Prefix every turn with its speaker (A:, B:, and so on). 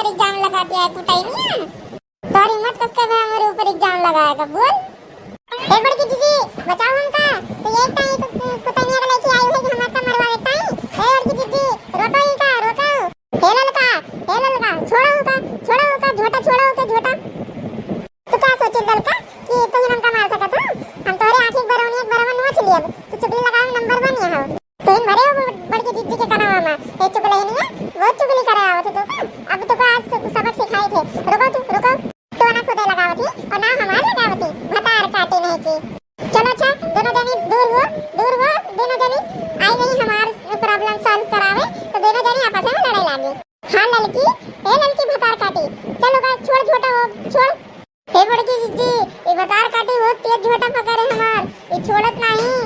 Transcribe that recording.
A: ऊपर एग्जाम लगा दिया है, कुटाई नहीं है तोरी मत कस के हमारे ऊपर एग्जाम लगाएगा। बोल ए बड़की दीदी बचाओ हमका, तो ये ताई तो कुटाई का लेके आई है कि हमारा मरवा देता है। ए बड़की दीदी रोको इनका रोको, हेलो लगा छोड़ो का झोटा तो क्या सोचे लड़का कि तो हमका मार सकत हो। हम तोरे आंखी बरवनी एक बरवन नोच लिए, तो चुगली लगावे नंबर 1 हो। तो इन भरे हो बड़की दीदी के कनावा में ए चुगली नहीं है, वो चुगली करे आवत तो का अब तो आज तो सबक सिखाए थे। रुको तो ना खुदे लगावत थी और ना हमार लगावत थी, भतार काटे नहीं की। चलो अच्छा दोनों जनी दूर हुआ दोनों जनी आई गई हमार प्रॉब्लम सॉल्व करावे, तो दोनों जनी आपस में लड़ाई लागी। हां लड़की भतार काटी, चलो का छोड़ झोटा हो छोड़। हे बड़की दीदी ये भतार काटी वो तेज झोटा पकड़े हमार, ये छोड़त नहीं।